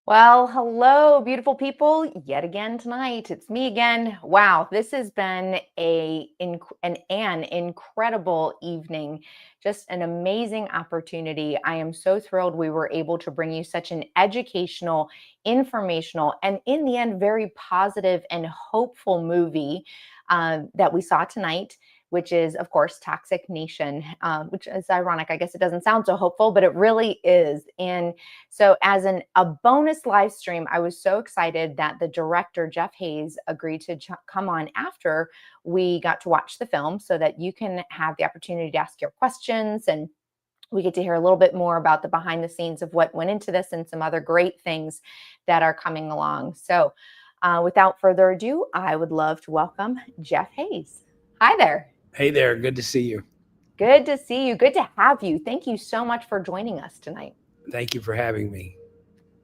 Well, hello, beautiful people. Yet again tonight, it's me again. Wow, this has been an incredible evening. Just an amazing opportunity. I am so thrilled we were able to bring you such an educational, informational, and in the end, very positive and hopeful movie that we saw tonight, which is, of course, Toxic Nation, which is ironic. I guess it doesn't sound so hopeful, but it really is. And so, as a bonus live stream, I was so excited that the director, Jeff Hayes, agreed to come on after we got to watch the film so that you can have the opportunity to ask your questions, and we get to hear a little bit more about the behind the scenes of what went into this and some other great things that are coming along. So, without further ado, I would love to welcome Jeff Hayes. Hi there. Hey there, good to see you. Good to see you. Good to have you. Thank you so much for joining us tonight. Thank you for having me.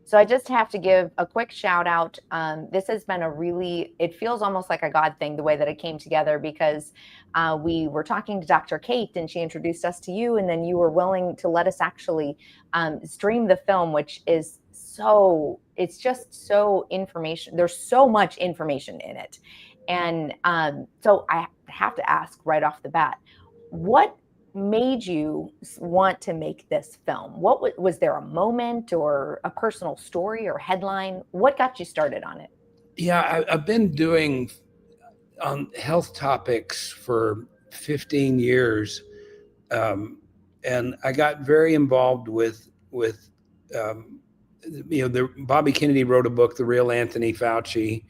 So I just have to give a quick shout out. This has been it feels almost like a God thing, the way that it came together, because we were talking to Dr. Kate and she introduced us to you, and then you were willing to let us actually stream the film, which is it's just so information. There's so much information in it. And so I have to ask right off the bat, what made you want to make this film? What was there a moment or a personal story or headline? What got you started on it? Yeah, I've been doing health topics for 15 years, and I got very involved with Bobby Kennedy wrote a book, The Real Anthony Fauci.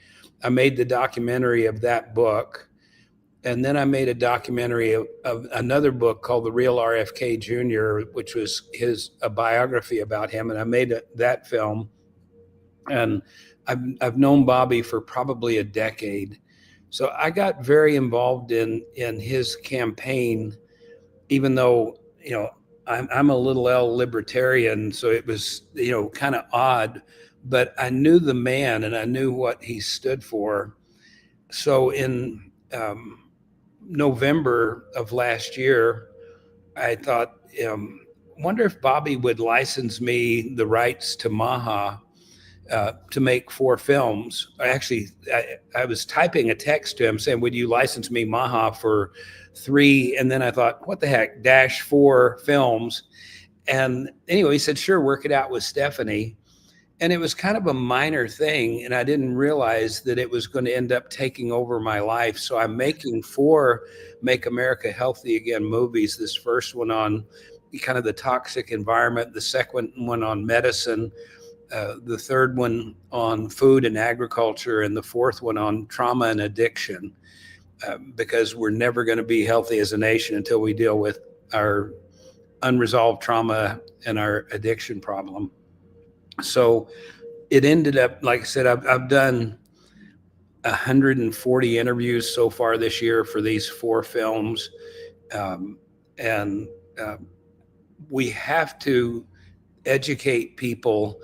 I made the documentary of that book. And then I made a documentary of another book called The Real RFK Jr., which was a biography about him. And I made that film. And I've known Bobby for probably a decade. So I got very involved in his campaign, even though, I'm a little L libertarian. So it was, kind of odd, but I knew the man and I knew what he stood for. So in November of last year, I thought, wonder if Bobby would license me the rights to MAHA to make 4 films. I was typing a text to him saying, would you license me MAHA for 3? And then I thought, what the heck, -4 films. And anyway, he said, sure, work it out with Stephanie. And it was kind of a minor thing, and I didn't realize that it was going to end up taking over my life. So I'm making 4 Make America Healthy Again movies. This first one on kind of the toxic environment, the second one on medicine, the third one on food and agriculture, and the fourth one on trauma and addiction, because we're never going to be healthy as a nation until we deal with our unresolved trauma and our addiction problem. So it ended up, like I said, I've done 140 interviews so far this year for these 4 films. And we have to educate people.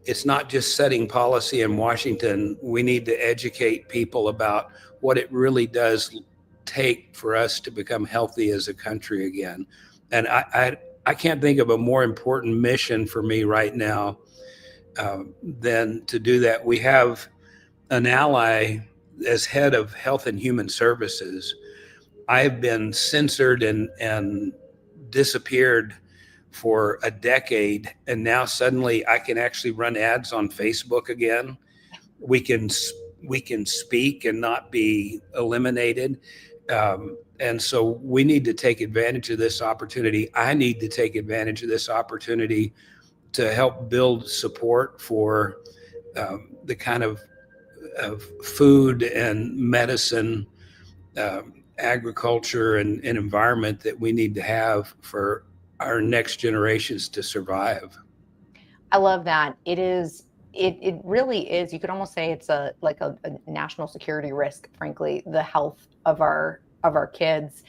It's not just setting policy in Washington. We need to educate people about what it really does take for us to become healthy as a country again. And I can't think of a more important mission for me right now than to do that. We have an ally as head of Health and Human Services. I have been censored and disappeared for a decade, and now suddenly I can actually run ads on Facebook again. We can speak and not be eliminated. And so we need to take advantage of this opportunity. I need to take advantage of this opportunity to help build support for the kind of food and medicine, agriculture and environment that we need to have for our next generations to survive. I love that. It really is. You could almost say it's like a national security risk, frankly, the health of our kids.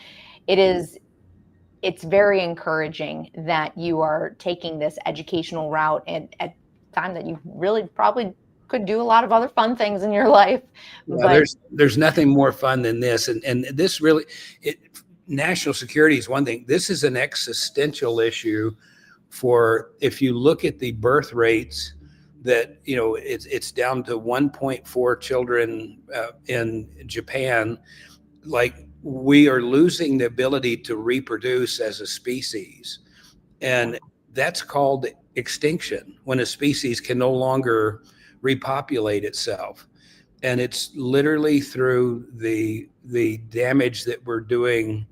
It's very encouraging that you are taking this educational route at a time that you really probably could do a lot of other fun things in your life. Yeah, But there's nothing more fun than this. And this really, national security is one thing. This is an existential issue for, if you look at the birth rates that, it's down to 1.4 children in Japan. Like, we are losing the ability to reproduce as a species. And that's called extinction, when a species can no longer repopulate itself. And it's literally through the damage that we're doing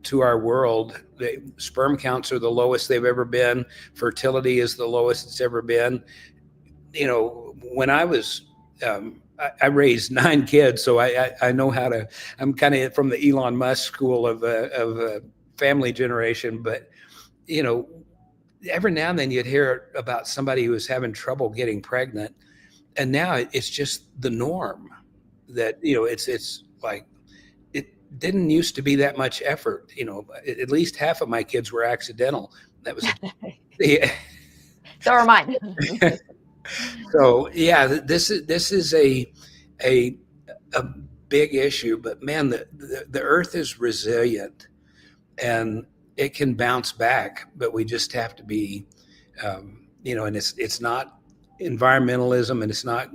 to our world. The sperm counts are the lowest they've ever been. Fertility is the lowest it's ever been. When I was, I raised 9 kids, so I know how to. I'm kind of from the Elon Musk school of family generation, but every now and then you'd hear about somebody who was having trouble getting pregnant, and now it's just the norm. That it's like, it didn't used to be that much effort. At least half of my kids were accidental. That was yeah. So are mine. So yeah, this is a big issue. But man, the earth is resilient, and it can bounce back. But we just have to be, and it's not environmentalism, and it's not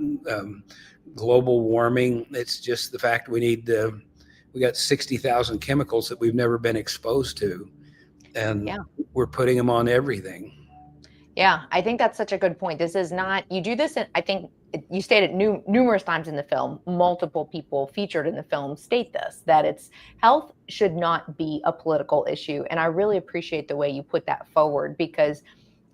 global warming. It's just the fact we got 60,000 chemicals that we've never been exposed to, and we're putting them on everything. Yeah, I think that's such a good point. This is not, you do this, I think you stated numerous times in the film, multiple people featured in the film state this, that health should not be a political issue. And I really appreciate the way you put that forward, because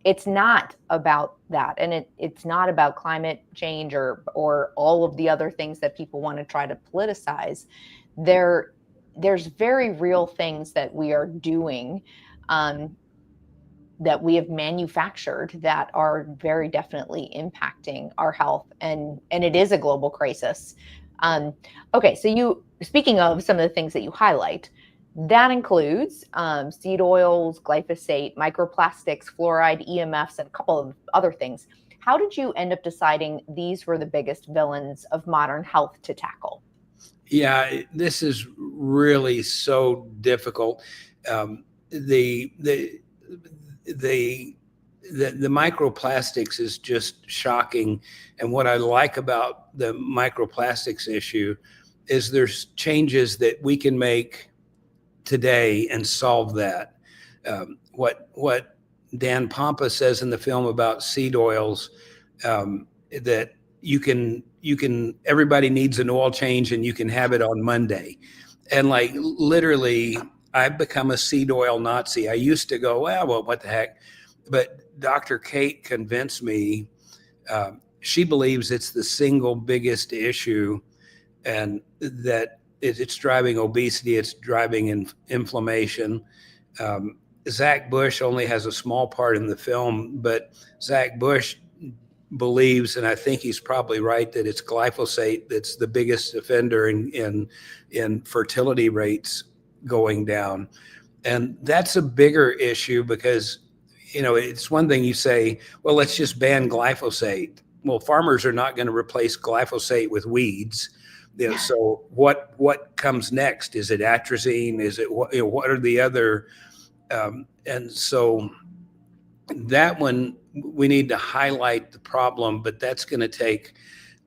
it's not about that. And it's not about climate change or all of the other things that people want to try to politicize. There's very real things that we are doing, that we have manufactured, that are very definitely impacting our health, and it is a global crisis. Okay, so speaking of some of the things that you highlight, that includes seed oils, glyphosate, microplastics, fluoride, EMFs, and a couple of other things. How did you end up deciding these were the biggest villains of modern health to tackle? Yeah, this is really so difficult. The microplastics is just shocking. And what I like about the microplastics issue is there's changes that we can make today and solve that. What Dan Pompa says in the film about seed oils, that you can everybody needs an oil change and you can have it on Monday. And like, literally, I've become a seed oil Nazi. I used to go, well, what the heck? But Dr. Kate convinced me. She believes it's the single biggest issue, and that it's driving obesity, it's driving inflammation. Zach Bush only has a small part in the film, but Zach Bush believes, and I think he's probably right, that it's glyphosate that's the biggest offender in fertility rates going down. And that's a bigger issue, because it's one thing you say, well, let's just ban glyphosate. Well, farmers are not going to replace glyphosate with weeds. So what comes next? Is it atrazine? Is it what are the other? And so that one, we need to highlight the problem, but that's going to take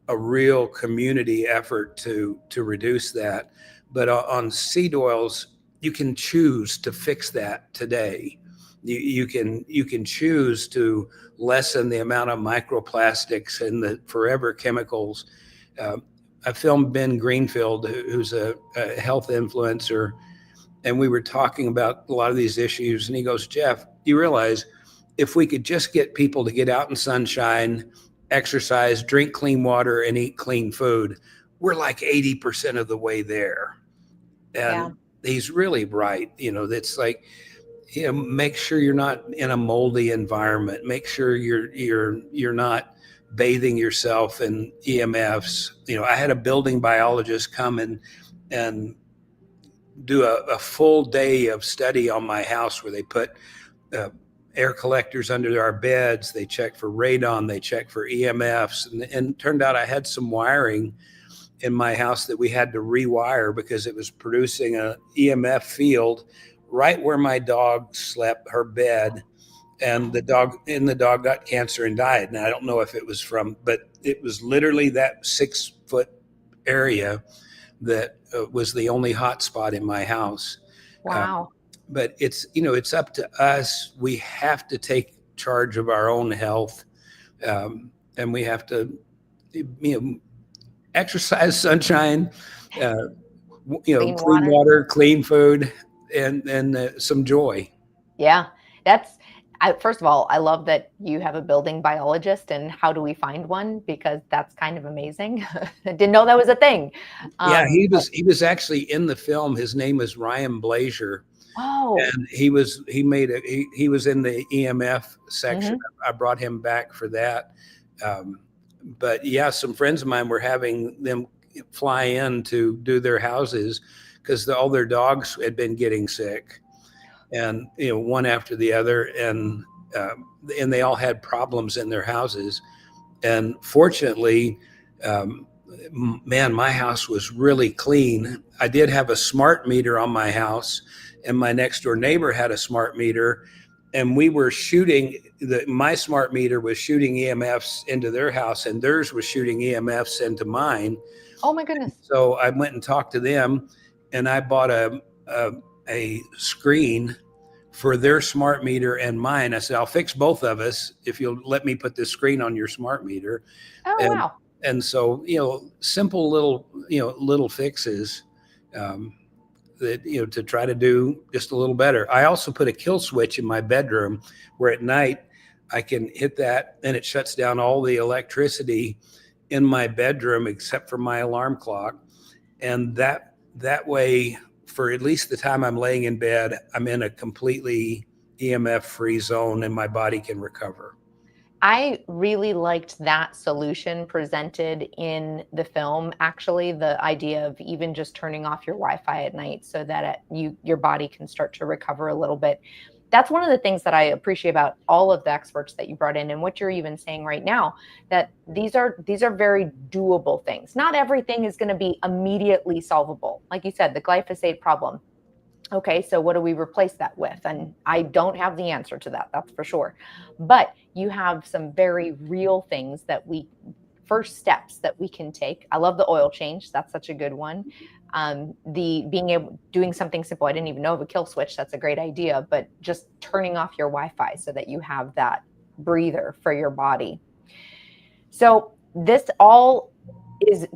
a real community effort to reduce that. But on seed oils, you can choose to fix that today. You can choose to lessen the amount of microplastics and the forever chemicals. I filmed Ben Greenfield, who's a health influencer, and we were talking about a lot of these issues. And he goes, Jeff, you realize if we could just get people to get out in sunshine, exercise, drink clean water, and eat clean food, we're like 80% of the way there. And he's really right. That's like, make sure you're not in a moldy environment. Make sure you're not bathing yourself in EMFs. I had a building biologist come and do a full day of study on my house, where they put air collectors under our beds. They checked for radon. They checked for EMFs. And it turned out I had some wiring in my house that we had to rewire, because it was producing an EMF field right where my dog slept, her bed. and the dog got cancer and died. And I don't know if it was but it was literally that 6-foot area that was the only hot spot in my house. Wow. But it's up to us. We have to take charge of our own health, and we have to, exercise, sunshine, Clean clean water. water, clean food, and some joy. Yeah, first of all, I love that you have a building biologist, and how do we find one? Because that's kind of amazing. I didn't know that was a thing. Yeah, he was actually in the film. His name is Ryan Blazier. Oh, And he was in the EMF section. mhm. I brought him back for that. But yeah, some friends of mine were having them fly in to do their houses because all their dogs had been getting sick, and one after the other, and they all had problems in their houses. And fortunately, man, my house was really clean. I did have a smart meter on my house, and my next door neighbor had a smart meter, and we were shooting my smart meter was shooting EMFs into their house, and theirs was shooting EMFs into mine. Oh my goodness. So I went and talked to them, and I bought a screen for their smart meter and mine. I said, I'll fix both of us if you'll let me put this screen on your smart meter. Oh, wow. And so, simple little fixes, that, to try to do just a little better. I also put a kill switch in my bedroom where at night I can hit that and it shuts down all the electricity in my bedroom except for my alarm clock. And that way, for at least the time I'm laying in bed, I'm in a completely EMF free zone and my body can recover. I really liked that solution presented in the film. Actually, the idea of even just turning off your Wi-Fi at night so that your body can start to recover a little bit. That's one of the things that I appreciate about all of the experts that you brought in, and what you're even saying right now, that these are very doable things. Not everything is going to be immediately solvable. Like you said, the glyphosate problem. Okay, so what do we replace that with? And I don't have the answer to that, that's for sure. But you have some very real things first steps that we can take. I love the oil change. That's such a good one. Doing something simple. I didn't even know of a kill switch. That's a great idea, but just turning off your Wi-Fi so that you have that breather for your body. So this all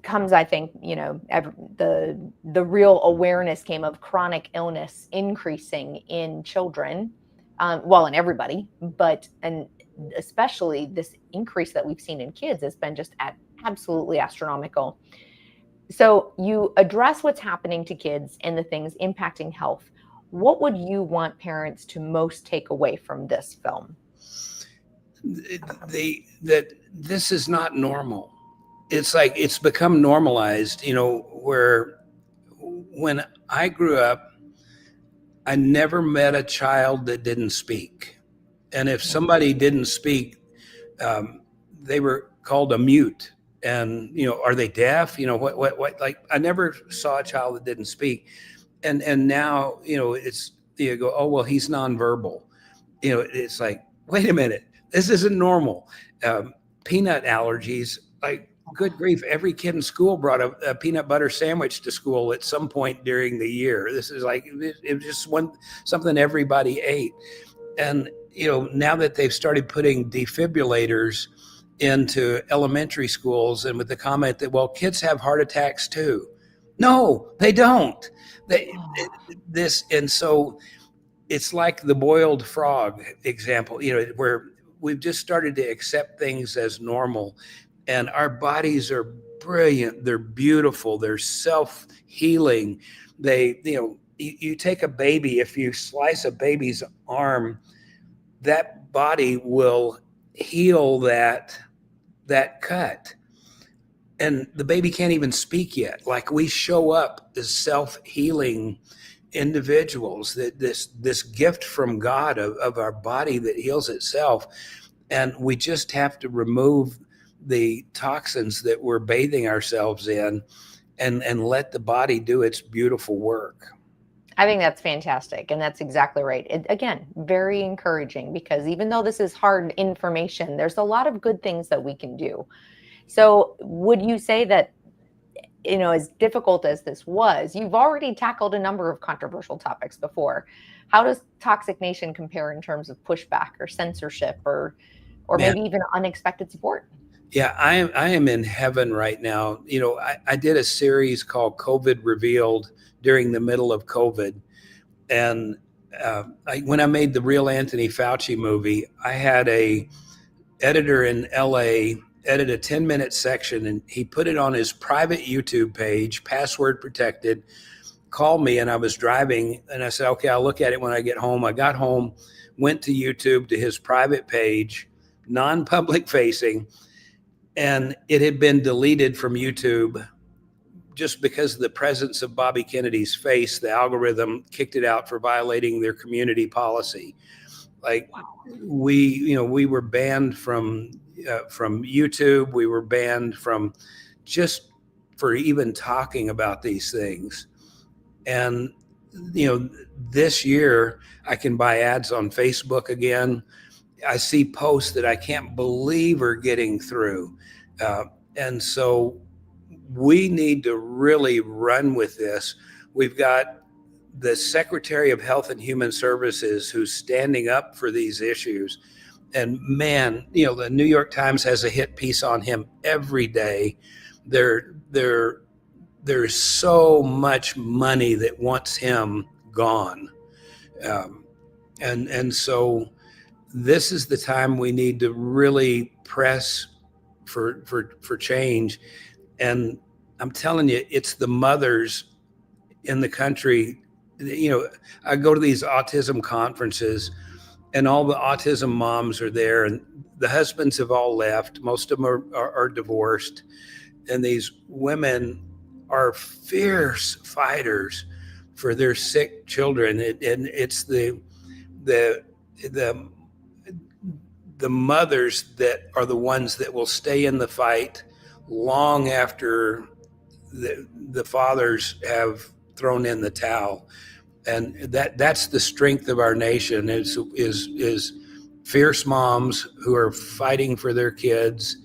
comes, I think, the real awareness came of chronic illness increasing in children, in everybody, and especially this increase that we've seen in kids has been just absolutely astronomical. So you address what's happening to kids and the things impacting health. What would you want parents to most take away from this film? That this is not normal. It's like it's become normalized, where when I grew up, I never met a child that didn't speak. And if somebody didn't speak, they were called a mute. And, are they deaf? What, like, I never saw a child that didn't speak. And now, it's, you go, oh, well, he's nonverbal. It's like, wait a minute, this isn't normal. Peanut allergies, like, good grief, every kid in school brought a peanut butter sandwich to school at some point during the year. This is like, it was just something everybody ate. And, now that they've started putting defibrillators into elementary schools, and with the comment that, well, kids have heart attacks too. No, they don't. And so it's like the boiled frog example, where we've just started to accept things as normal. And our bodies are brilliant. They're beautiful. They're self-healing. You take a baby, if you slice a baby's arm, that body will heal that cut. And the baby can't even speak yet. Like, we show up as self-healing individuals, that this gift from God of our body that heals itself. And we just have to remove the toxins that we're bathing ourselves in, and let the body do its beautiful work. I think that's fantastic. And that's exactly right. Again, very encouraging, because even though this is hard information, there's a lot of good things that we can do. So would you say that, as difficult as this was, you've already tackled a number of controversial topics before. How does Toxic Nation compare in terms of pushback or censorship, or Man, maybe even unexpected support? yeah, I am in heaven right now. I did a series called COVID Revealed during the middle of COVID. And when I made the Real Anthony Fauci movie, I had a editor in LA edit a 10-minute section, and he put it on his private YouTube page, password protected, called me, and I was driving, and I said, okay, I'll look at it when I get home. I got home, went to YouTube to his private page, non-public facing, and it had been deleted from YouTube just because of the presence of Bobby Kennedy's face. The algorithm kicked it out for violating their community policy. Like, we were banned from YouTube. We were banned from just for even talking about these things. And this year I can buy ads on Facebook again. I see posts that I can't believe are getting through. And so we need to really run with this. We've got the Secretary of Health and Human Services who's standing up for these issues. And man, the New York Times has a hit piece on him every day. There's so much money that wants him gone. And so this is the time we need to really press for change. And I'm telling you, it's the mothers in the country. I go to these autism conferences, and all the autism moms are there, and the husbands have all left. Most of them are divorced. And these women are fierce fighters for their sick children. And it's the mothers that are the ones that will stay in the fight long after the fathers have thrown in the towel. And that's the strength of our nation is fierce moms who are fighting for their kids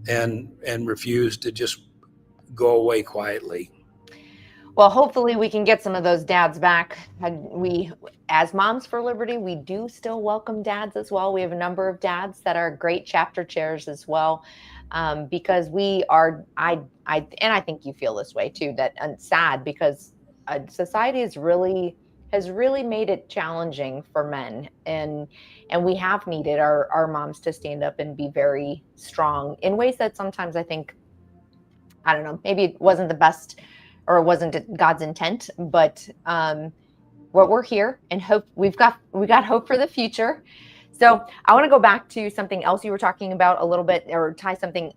and refuse to just go away quietly. Well, hopefully we can get some of those dads back. We, as Moms for Liberty, we do still welcome dads as well. We have a number of dads that are great chapter chairs as well, because we are, and I think you feel this way too, that I'm sad because society has really made it challenging for men, and we have needed our moms to stand up and be very strong in ways that sometimes I think, I don't know, maybe it wasn't the best, or it wasn't God's intent, but we're here, and hope we got hope for the future. So I want to go back to something else you were talking about a little bit, or tie something.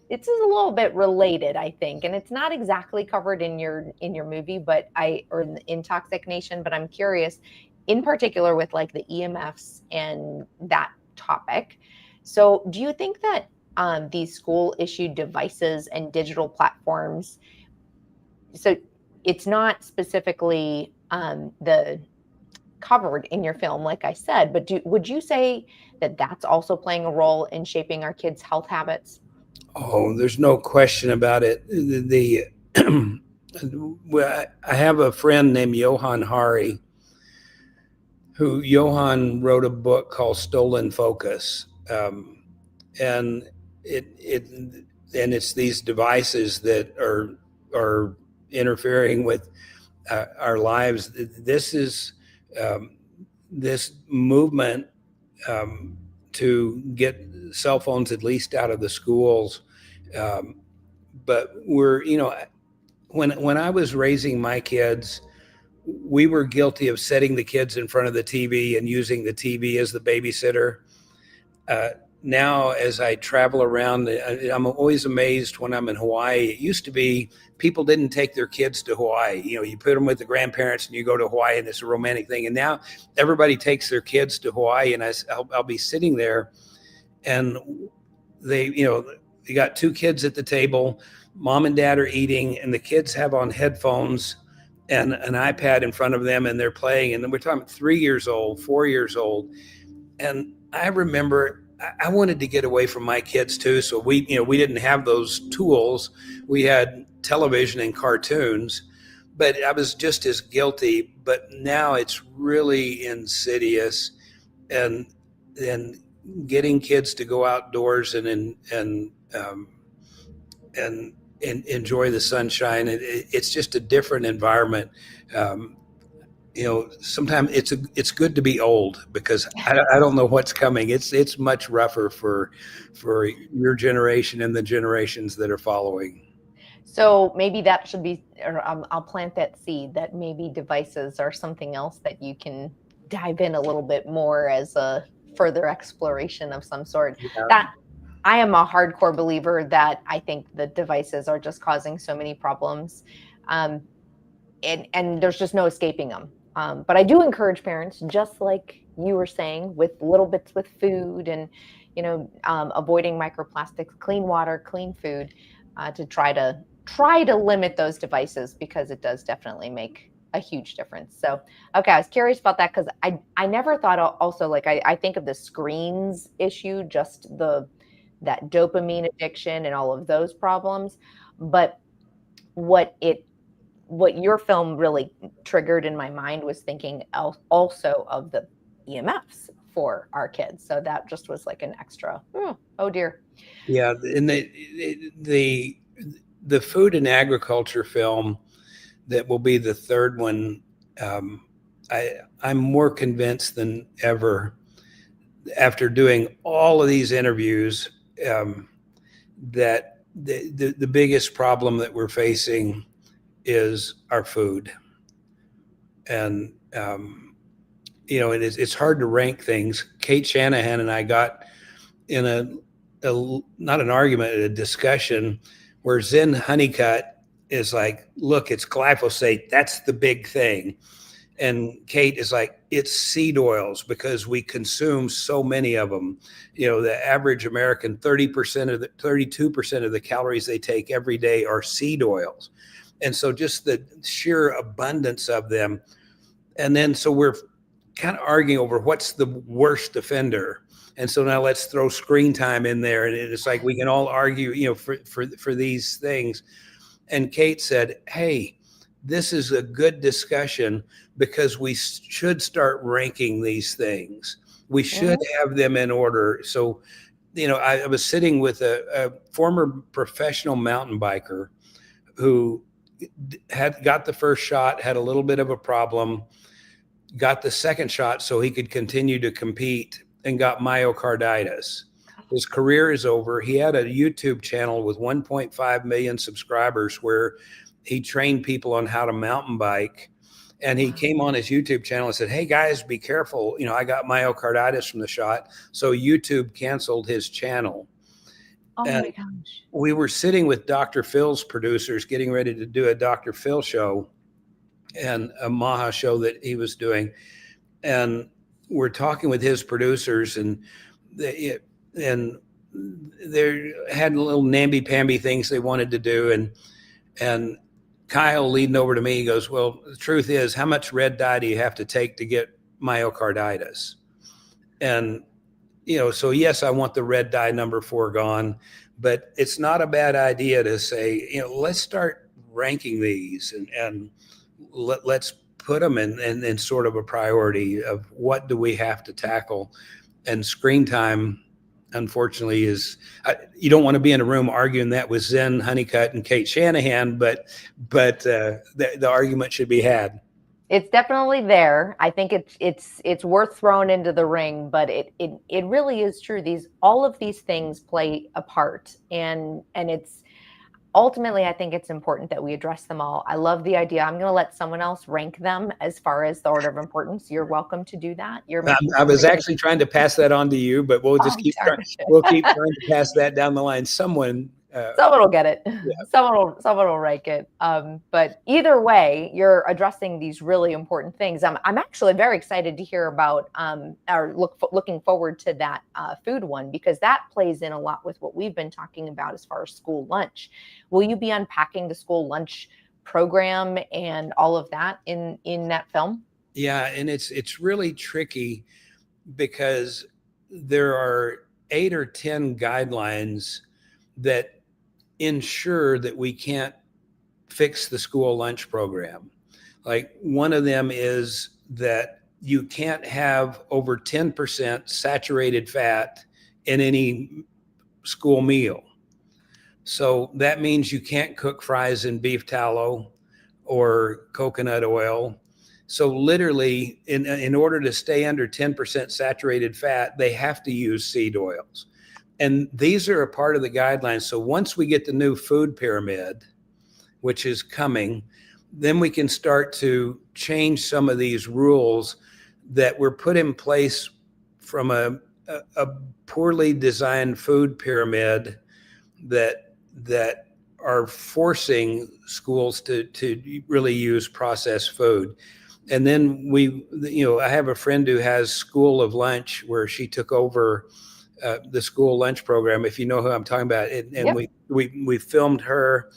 It's a little bit related, I think, and it's not exactly covered in your movie, but in Toxic Nation. But I'm curious, in particular, with like the EMFs and that topic. So do you think that these school issued devices and digital platforms, so it's not specifically the covered in your film, like I said, but would you say that that's also playing a role in shaping our kids' health habits? Oh, there's no question about it. Well, I have a friend named Johan Hari, Johan wrote a book called Stolen Focus. And it's these devices that are interfering with our lives. This is this movement to get cell phones at least out of the schools. But when I was raising my kids, we were guilty of setting the kids in front of the TV and using the TV as the babysitter. Now, as I travel around, I'm always amazed when I'm in Hawaii. It used to be people didn't take their kids to Hawaii. You put them with the grandparents and you go to Hawaii, and it's a romantic thing. And now everybody takes their kids to Hawaii, and I'll be sitting there, and they got two kids at the table. Mom and dad are eating, and the kids have on headphones, and an iPad in front of them, and they're playing, and then we're talking 3 years old, 4 years old. And I remember I wanted to get away from my kids too. So we didn't have those tools. We had television and cartoons, but I was just as guilty. But now it's really insidious, and getting kids to go outdoors and enjoy the sunshine. It's just a different environment. Um, sometimes it's good to be old, because I don't know what's coming. It's much rougher for your generation and the generations that are following. So maybe that should be, or I'll plant that seed that maybe devices are something else that you can dive in a little bit more as a further exploration of some sort. Yeah. That I am a hardcore believer that I think the devices are just causing so many problems. And there's just no escaping them. But I do encourage parents, just like you were saying, with little bits with food and, avoiding microplastics, clean water, clean food, to try to limit those devices, because it does definitely make a huge difference. So, okay, I was curious about that, because I never thought also, like, I think of the screens issue, just that dopamine addiction and all of those problems. But what your film really triggered in my mind was thinking also of the EMFs for our kids. So that just was like an extra, oh dear. Yeah, and the food and agriculture film that will be the third one, I'm more convinced than ever, after doing all of these interviews, that the biggest problem that we're facing is our food. And it's hard to rank things. Kate Shanahan and I got in a not an argument, a discussion, where Zen Honeycutt is like, look, it's glyphosate, that's the big thing. And Kate is like, it's seed oils, because we consume so many of them. The average American, 32% of the calories they take every day are seed oils. And so just the sheer abundance of them. And then so we're kind of arguing over what's the worst offender. And so now let's throw screen time in there. And it's like we can all argue, for these things. And Kate said, hey, this is a good discussion, because we should start ranking these things. We should have them in order. So, I was sitting with a former professional mountain biker who had got the first shot, had a little bit of a problem, got the second shot so he could continue to compete, and got myocarditis. His career is over. He had a YouTube channel with 1.5 million subscribers where he trained people on how to mountain bike. And he came on his YouTube channel and said, hey guys, be careful. I got myocarditis from the shot. So YouTube canceled his channel. Oh and my gosh. We were sitting with Dr. Phil's producers, getting ready to do a Dr. Phil show and a MAHA show that he was doing. And we're talking with his producers, and they had little namby-pamby things they wanted to do. And Kyle leading over to me, he goes, well, the truth is, how much red dye do you have to take to get myocarditis? And, so yes, I want the red dye number 4 gone, but it's not a bad idea to say, let's start ranking these and let's put them in sort of a priority of what do we have to tackle. And screen time, unfortunately, you don't want to be in a room arguing that with Zen Honeycutt and Kate Shanahan, but the argument should be had. It's definitely there. I think it's worth throwing into the ring, but it really is true. All of these things play a part, and it's ultimately, I think it's important that we address them all. I love the idea. I'm going to let someone else rank them as far as the order of importance. You're welcome to do that. I was actually trying to pass that on to you, but we'll just keep trying to pass that down the line. Someone will get it. Yeah. Someone will rank it. But either way, you're addressing these really important things. I'm actually very excited to hear about looking forward to that food one, because that plays in a lot with what we've been talking about as far as school lunch. Will you be unpacking the school lunch program and all of that in that film? Yeah, and it's really tricky because there are 8 or 10 guidelines that ensure that we can't fix the school lunch program. Like one of them is that you can't have over 10% saturated fat in any school meal. So that means you can't cook fries in beef tallow or coconut oil. So literally, in order to stay under 10% saturated fat, they have to use seed oils. And these are a part of the guidelines. So once we get the new food pyramid, which is coming, then we can start to change some of these rules that were put in place from a poorly designed food pyramid that are forcing schools to really use processed food. And then I have a friend who has School of Lunch, where she took over the school lunch program, if you know who I'm talking about. And Yep. we filmed her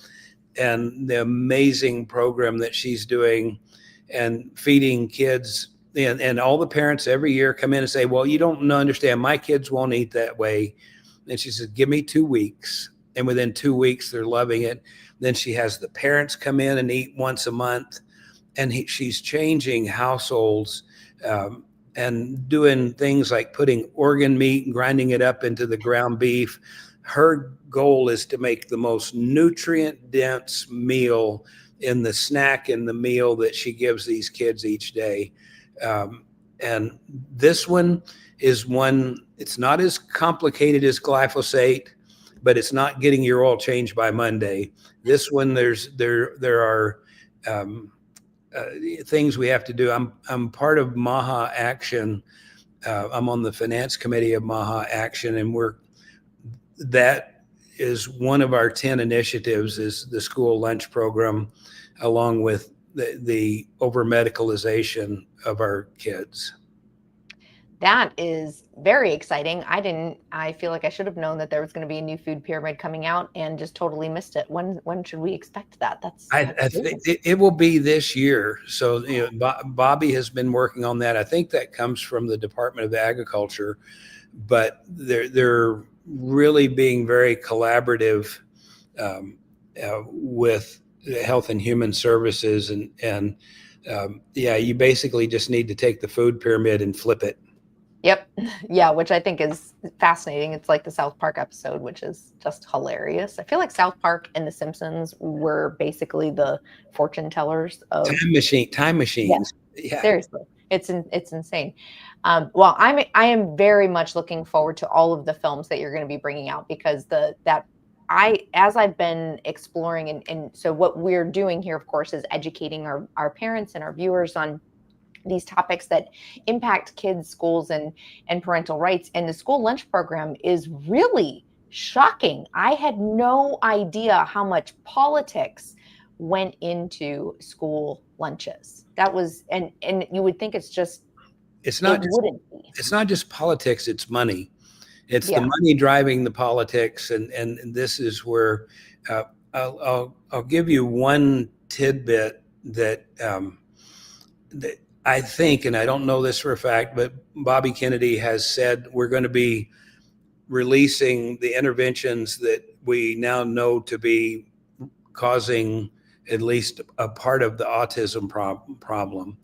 and the amazing program that she's doing and feeding kids. And all the parents every year come in and say, well, you don't understand, my kids won't eat that way. And she says, give me 2 weeks. And within 2 weeks, they're loving it. Then she has the parents come in and eat once a month. And she's changing households and doing things like putting organ meat and grinding it up into the ground beef. Her goal is to make the most nutrient dense meal in the snack and the meal that she gives these kids each day. And this one is one, it's not as complicated as glyphosate, but it's not getting your oil changed by Monday. This one, there are things we have to do. I'm part of MAHA Action. I'm on the finance committee of MAHA Action, and that is one of our 10 initiatives is the school lunch program, along with the over medicalization of our kids. That is very exciting. I feel like I should have known that there was going to be a new food pyramid coming out and just totally missed it. When should we expect that? I think it will be this year. So, Bobby has been working on that. I think that comes from the Department of Agriculture, but they're really being very collaborative with Health and Human Services. And you basically just need to take the food pyramid and flip it. Yep. Yeah, which I think is fascinating. It's like the South Park episode, which is just hilarious. I feel like South Park and The Simpsons were basically the fortune tellers of time machines. Yeah. Seriously, it's insane. Well, I am very much looking forward to all of the films that you're going to be bringing out, because as I've been exploring and so what we're doing here, of course, is educating our parents and our viewers on these topics that impact kids, schools, and parental rights. And the school lunch program is really shocking. I had no idea how much politics went into school lunches. That was, and you would think it's not just politics, it's money. It's the money driving the politics. And this is where I'll give you one tidbit that I think, and I don't know this for a fact, but Bobby Kennedy has said we're going to be releasing the interventions that we now know to be causing at least a part of the autism problem.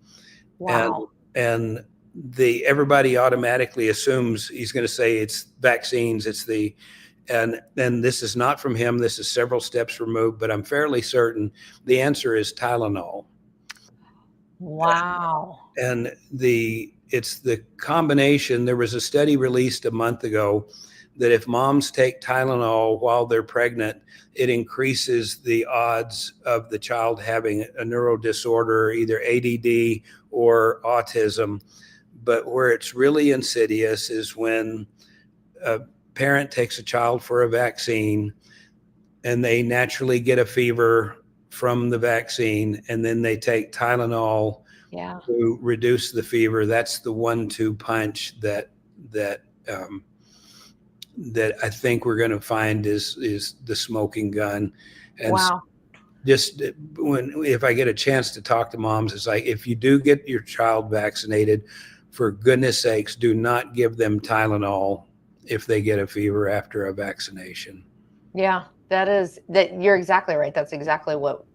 Wow. And everybody automatically assumes he's going to say it's vaccines, and this is not from him. This is several steps removed, but I'm fairly certain the answer is Tylenol. Wow. And it's the combination. There was a study released a month ago that if moms take Tylenol while they're pregnant, it increases the odds of the child having a neuro disorder, either ADD or autism. But where it's really insidious is when a parent takes a child for a vaccine and they naturally get a fever from the vaccine, and then they take Tylenol to reduce the fever. That's the 1-2 punch that I think we're going to find is the smoking gun. And wow. just if I get a chance to talk to moms, it's like, if you do get your child vaccinated, for goodness sakes, do not give them Tylenol if they get a fever after a vaccination. Yeah, that you're exactly right. That's exactly what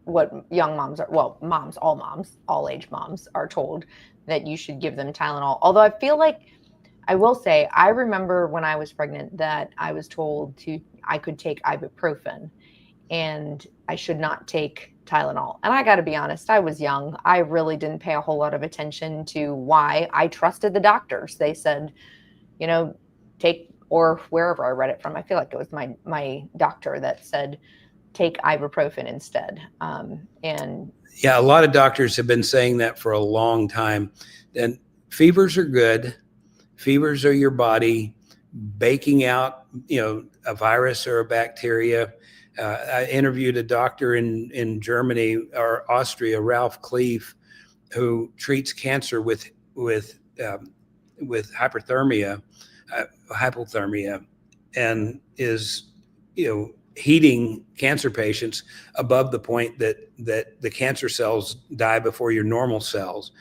young moms are, well, moms, all age moms are told, that you should give them Tylenol. Although I feel like, I will say, I remember when I was pregnant that I was told I could take ibuprofen and I should not take Tylenol. And I got to be honest, I was young. I really didn't pay a whole lot of attention to why. I trusted the doctors. They said, take, or wherever I read it from, I feel like it was my doctor that said, take ibuprofen instead. And yeah, a lot of doctors have been saying that for a long time. And fevers are good. Fevers are your body baking out, a virus or a bacteria. I interviewed a doctor in Germany or Austria, Ralph Kleef, who treats cancer with hypothermia, and is, heating cancer patients above the point that the cancer cells die before your normal cells.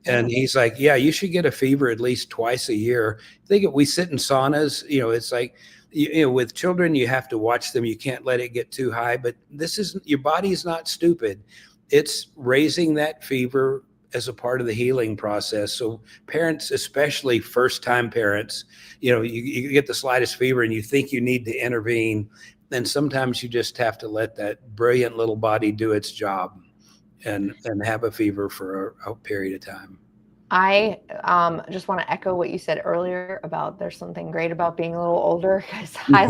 And he's like, yeah, you should get a fever at least twice a year. We sit in saunas, it's like, with children, you have to watch them. You can't let it get too high, but your body is not stupid. It's raising that fever as a part of the healing process. So parents, especially first-time parents, you get the slightest fever and you think you need to intervene. And sometimes you just have to let that brilliant little body do its job and have a fever for a period of time. I just want to echo what you said earlier about there's something great about being a little older, because I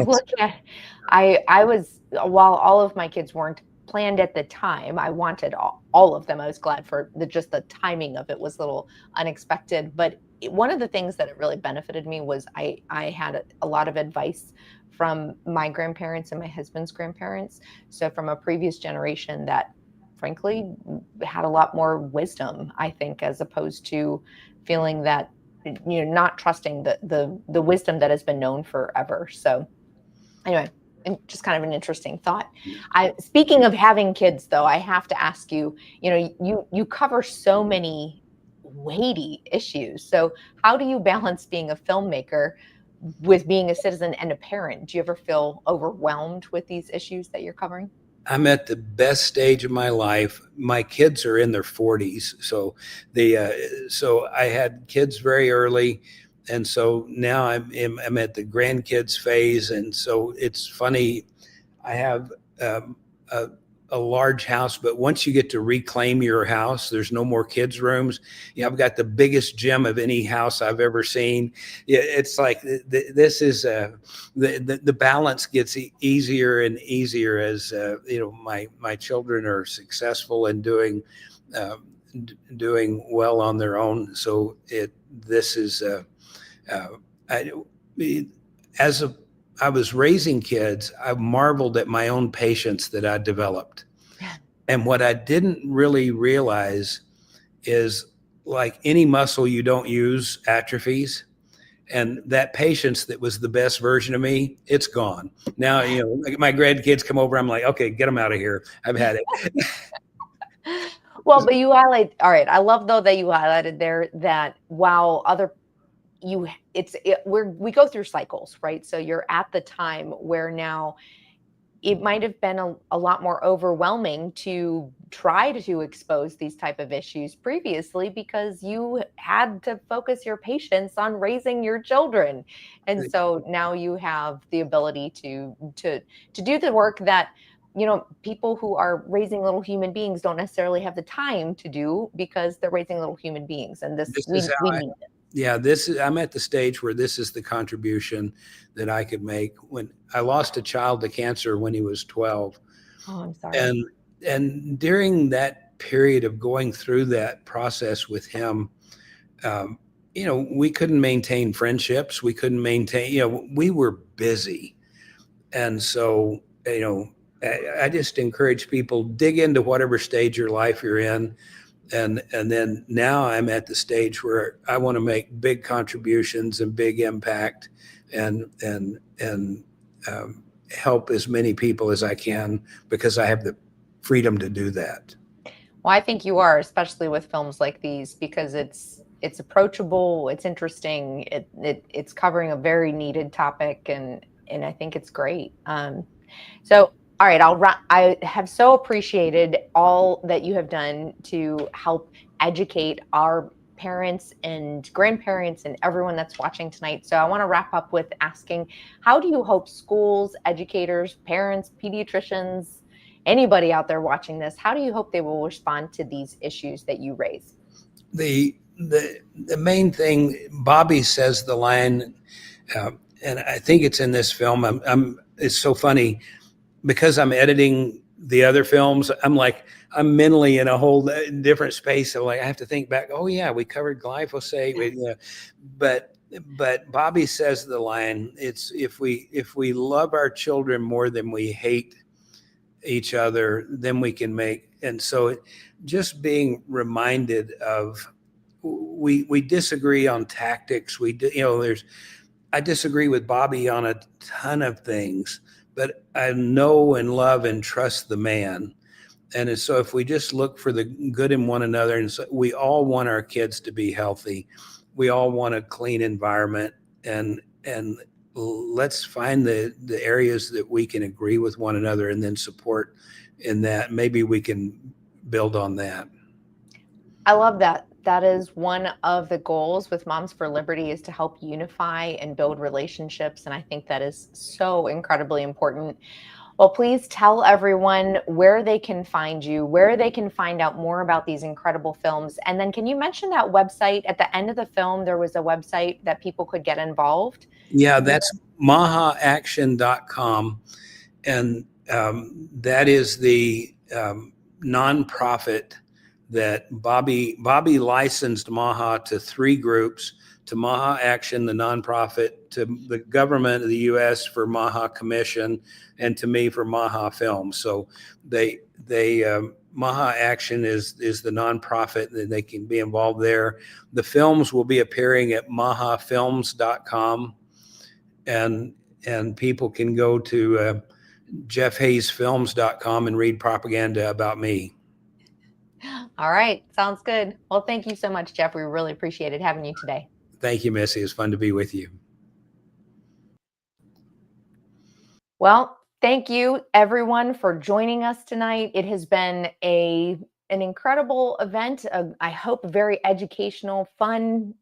was, while all of my kids weren't planned at the time, I wanted all of them. I was glad for just the timing of it was a little unexpected. But one of the things that it really benefited me was I had a lot of advice from my grandparents and my husband's grandparents. So from a previous generation that frankly had a lot more wisdom, I think, as opposed to feeling that, not trusting the wisdom that has been known forever. So anyway, just kind of an interesting thought. Speaking of having kids, though, I have to ask you, you cover so many weighty issues. So how do you balance being a filmmaker with being a citizen and a parent? Do you ever feel overwhelmed with these issues that you're covering? I'm at the best stage of my life. My kids are in their 40s, so so I had kids very early, and so now I'm at the grandkids phase, and so it's funny. I have a large house, but once you get to reclaim your house, there's no more kids' rooms. I've got the biggest gym of any house I've ever seen. It's like this is the balance gets easier and easier as my children are successful and doing well on their own. So I was raising kids, I marveled at my own patience that I developed. And what I didn't really realize is, like any muscle you don't use atrophies. And that patience that was the best version of me, it's gone. Now, like my grandkids come over, I'm like, okay, get them out of here. I've had it. Well, but you highlight, all right. I love though that you highlighted there that while we go through cycles, right? So you're at the time where now it might have been a lot more overwhelming to try to expose these type of issues previously, because you had to focus your patience on raising your children. And so now you have the ability to do the work that, people who are raising little human beings don't necessarily have the time to do, because they're raising little human beings. And we need it. Yeah, I'm at the stage where this is the contribution that I could make. When I lost a child to cancer when he was 12. Oh, I'm sorry. And during that period of going through that process with him, we couldn't maintain friendships. We couldn't maintain, we were busy. And so, I just encourage people, dig into whatever stage of life you're in. And then now I'm at the stage where I want to make big contributions and big impact and help as many people as I can, because I have the freedom to do that. Well, I think you are, especially with films like these, because it's approachable, it's interesting, it's covering a very needed topic, and I think it's great. So, all right, I have so appreciated all that you have done to help educate our parents and grandparents and everyone that's watching tonight. So I want to wrap up with asking, how do you hope schools, educators, parents, pediatricians, anybody out there watching this, how do you hope they will respond to these issues that you raise? The main thing, Bobby says the line, and I think it's in this film. It's so funny because I'm editing the other films. I'm mentally in a whole different space. So like I have to think back. Oh yeah, we covered glyphosate. But Bobby says the line. It's if we love our children more than we hate each other, then we can make. And so just being reminded of we disagree on tactics. I disagree with Bobby on a ton of things, but I know and love and trust the man. And so if we just look for the good in one another, and so we all want our kids to be healthy, we all want a clean environment, and let's find the areas that we can agree with one another and then support in that. Maybe we can build on that. I love that. That is one of the goals with Moms for Liberty, is to help unify and build relationships. And I think that is so incredibly important. Well, please tell everyone where they can find you, where they can find out more about these incredible films. And then can you mention that website at the end of the film? There was a website that people could get involved. Yeah, that's mahaaction.com. And that is the nonprofit that Bobby licensed MAHA to 3 groups, to MAHA Action, the nonprofit, to the government of the U.S. for MAHA Commission, and to me for MAHA Films. So MAHA Action is the nonprofit, and they can be involved there. The films will be appearing at mahafilms.com, and people can go to jeffhayesfilms.com and read propaganda about me. All right. Sounds good. Well, thank you so much, Jeff. We really appreciated having you today. Thank you, Missy. It's fun to be with you. Well, thank you everyone for joining us tonight. It has been an incredible event. I hope very educational, fun,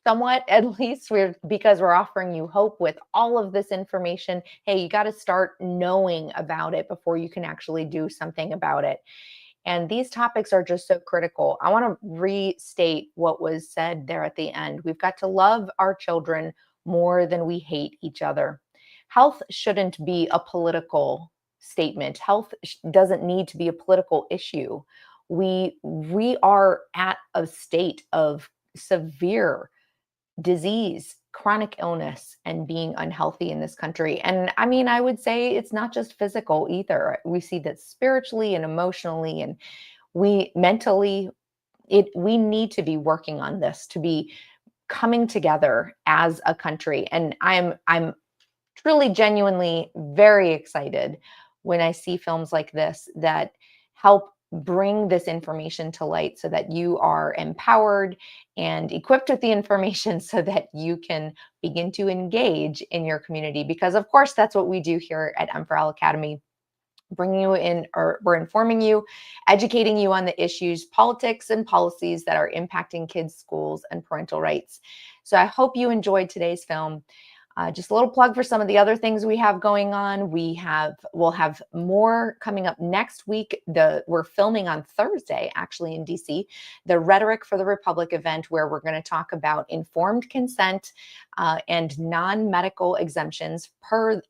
somewhat, at least, because we're offering you hope with all of this information. Hey, you got to start knowing about it before you can actually do something about it. And these topics are just so critical. I want to restate what was said there at the end. We've got to love our children more than we hate each other. Health shouldn't be a political statement. Health doesn't need to be a political issue. We are at a state of severe disease, chronic illness, and being unhealthy in this country. And I mean, I would say it's not just physical either. We see that spiritually and emotionally, and we mentally, we need to be working on this, to be coming together as a country. And I'm truly, genuinely very excited when I see films like this that help bring this information to light, so that you are empowered and equipped with the information so that you can begin to engage in your community. Because of course, that's what we do here at M4L Academy, bringing you in, or we're informing you, educating you on the issues, politics, and policies that are impacting kids' schools and parental rights. So I hope you enjoyed today's film. Just a little plug for some of the other things we have going on. We'll have more coming up next week. We're filming on Thursday, actually, in DC, the Rhetoric for the Republic event, where we're going to talk about informed consent and non-medical exemptions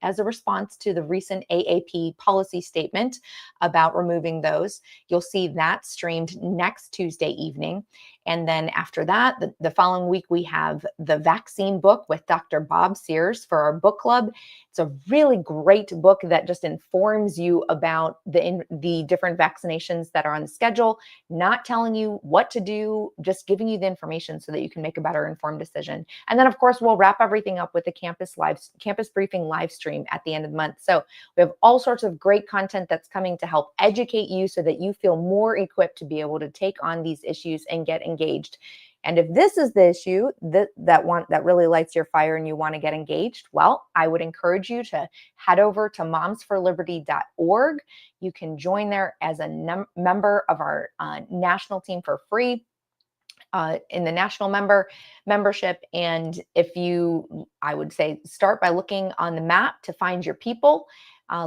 as a response to the recent AAP policy statement about removing those. You'll see that streamed next Tuesday evening. And then after that, the following week, we have the vaccine book with Dr. Bob Sears for our book club. It's a really great book that just informs you about the different vaccinations that are on the schedule, not telling you what to do, just giving you the information so that you can make a better informed decision. And then, of course, we'll wrap everything up with the campus briefing live stream at the end of the month. So we have all sorts of great content that's coming to help educate you so that you feel more equipped to be able to take on these issues and get engaged. And if this is the issue that really lights your fire and you want to get engaged, well, I would encourage you to head over to momsforliberty.org. You can join there as a member of our national team for free. In the national membership. And I would say start by looking on the map to find your people.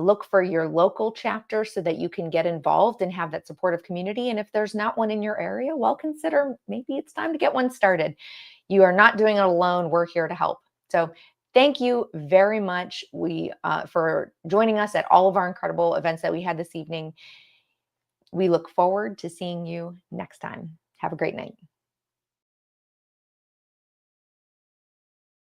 Look for your local chapter so that you can get involved and have that supportive community. And if there's not one in your area, well, consider maybe it's time to get one started. You are not doing it alone. We're here to help. So thank you very much for joining us at all of our incredible events that we had this evening. We look forward to seeing you next time. Have a great night.